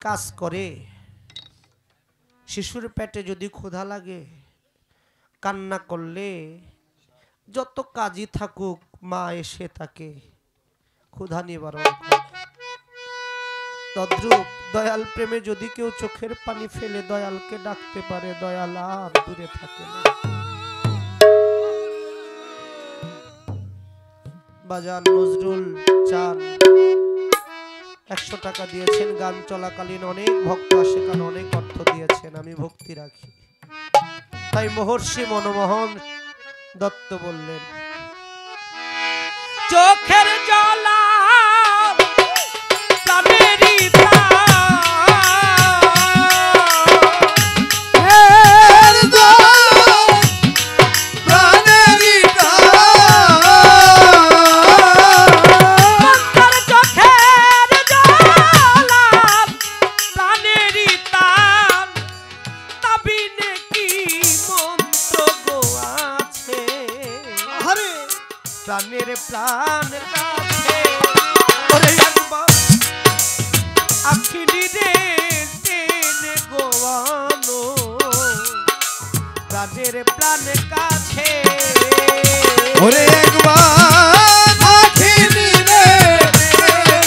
কাজ করে শিশুর পেটে যদি ক্ষুধা লাগে কান্না করলে যত কাজই থাকুক মা এসে তাকে ক্ষুধা নিবারণ করে। তদ্রূপ দয়াল প্রেমে যদি কেউ চোখের পানি ফেলে দয়ালকে ডাকতে পারে দয়াল আর দূরে থাকে না। বাজান নজরুল চান 100 টাকা দিয়েছেন। গান চলাকালীন অনেক ভক্ত আসে কারণ অনেক অর্থ দিয়েছেন, আমি ভক্তি রাখি। তাই মহর্ষি মনমোহন দত্ত বললেন চোখের জ্বালা প্রাণের প্রাণ কাছে ওরে একবার আখিনি রে টেনে গোয়ানো প্রাণের প্রাণ কাছে ওরে একবার আখিনি রে টেনে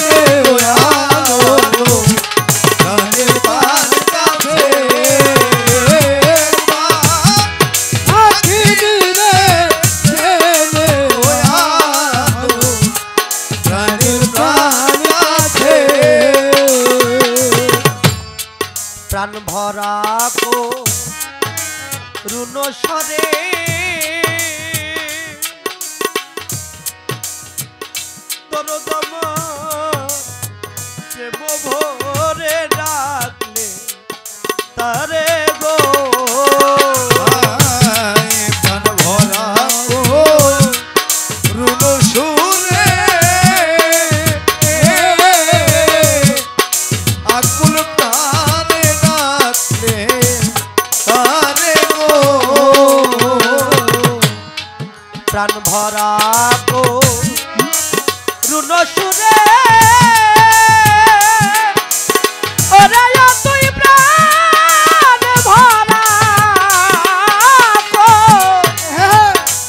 গোয়ানো প্রাণের প্রাণ কাছে প্রাণ ভরা কো রুন সরে তোর দম প্রেম ভরে ডাকলে তারে গো প্রাণ ভরা কো রুন সুরে আকুল প্রাণ ভরা কো রুন সুরে ওরে তুই প্রাণ ভরা কো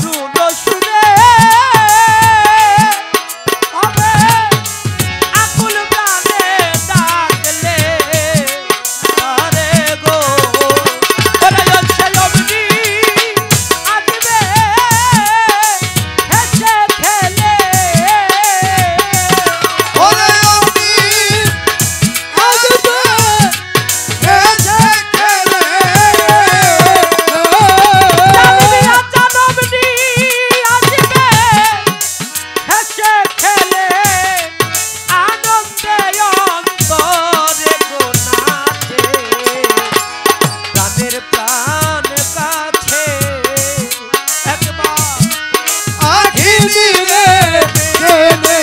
রুন সুরে হবে আকুল প্রাণে ডাকলে আরে গো ওরে সেই অবধি আসবে হেসে খেলে ওরে অবধি আসবে হেসে খেলে জানবি অবধি আসবে হেসে খেলে আনন্দে অন্তরে গো নাচে প্রাণের প্রাণ কাছে একবার আখিনি রে টেনে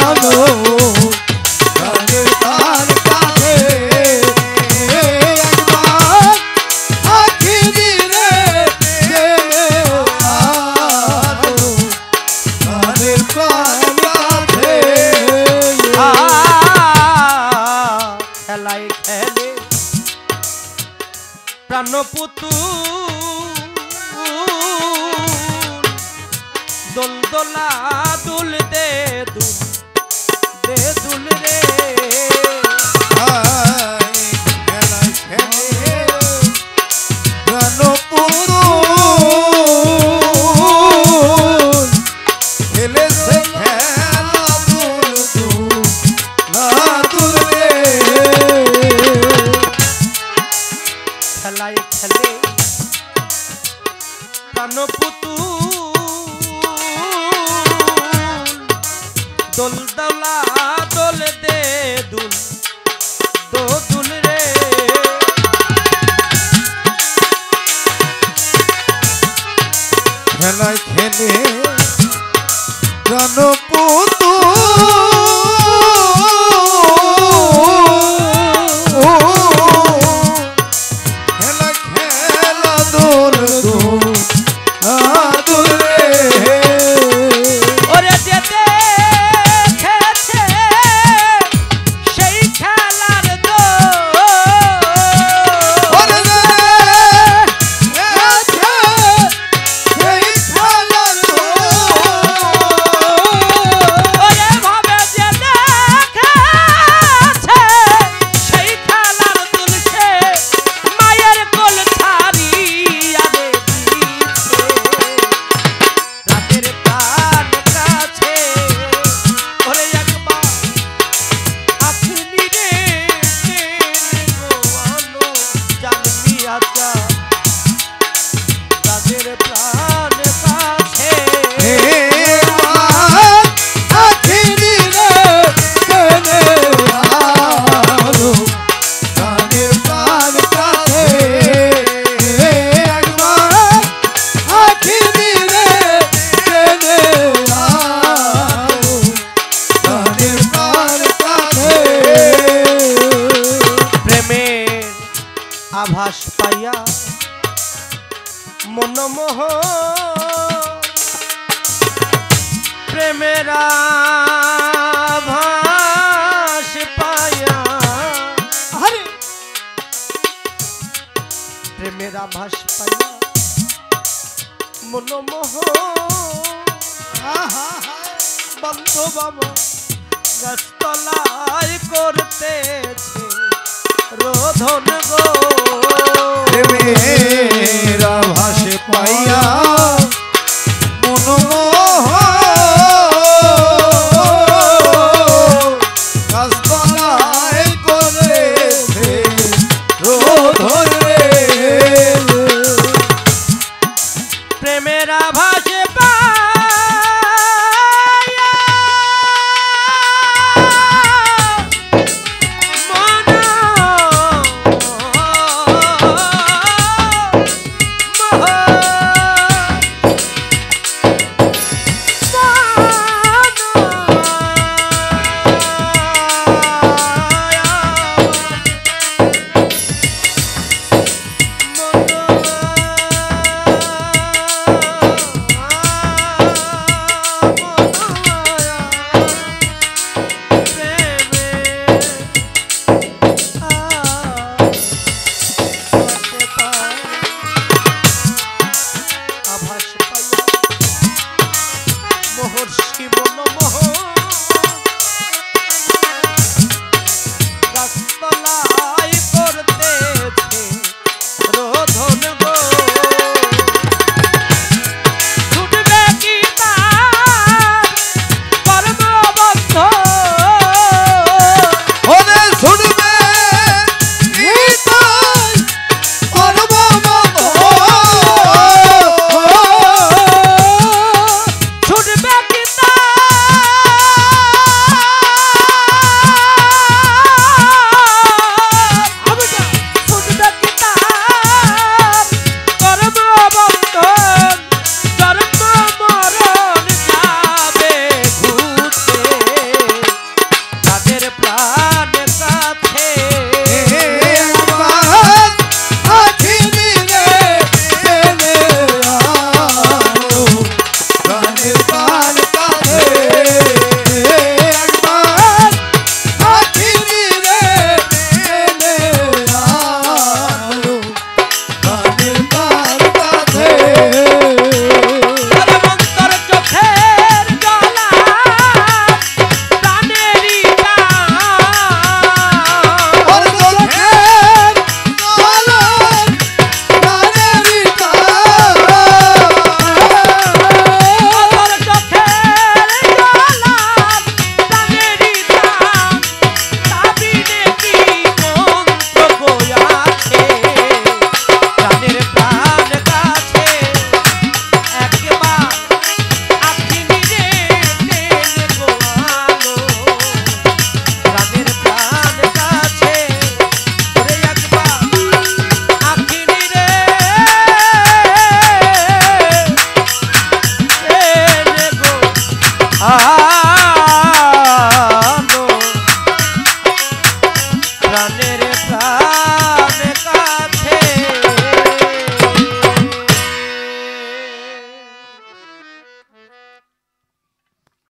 আনো প্রাণের প্রাণ কাছে একবার আখিনি রে টেনে আনো প্রাণের প্রাণ কাছে খেলায় খেলে প্রাণপুতুল দোলদোলা দুল দে দুল দে দুল রে খেলায় খেলে প্রাণপুতুল খেলেছে খেলা দুল দুল রে খেলায় খেলে প্রাণপুতুল দোলদোলা দোল দে দুল দো দুল রে খেলায় খেলে প্রাণপুতুল খেলা খেলা দোল দোল রে ওরে যেতে খেছে সেই খেলার দোল আভাস পাইয়া মনমোহ প্রেমের আভাস পাইয়া প্রেমের আভাস পাইয়া মনমোহ বান্ধব আমার গাছতলায় করতেছে রোধন গো প্রেমের আভাস পাইয়া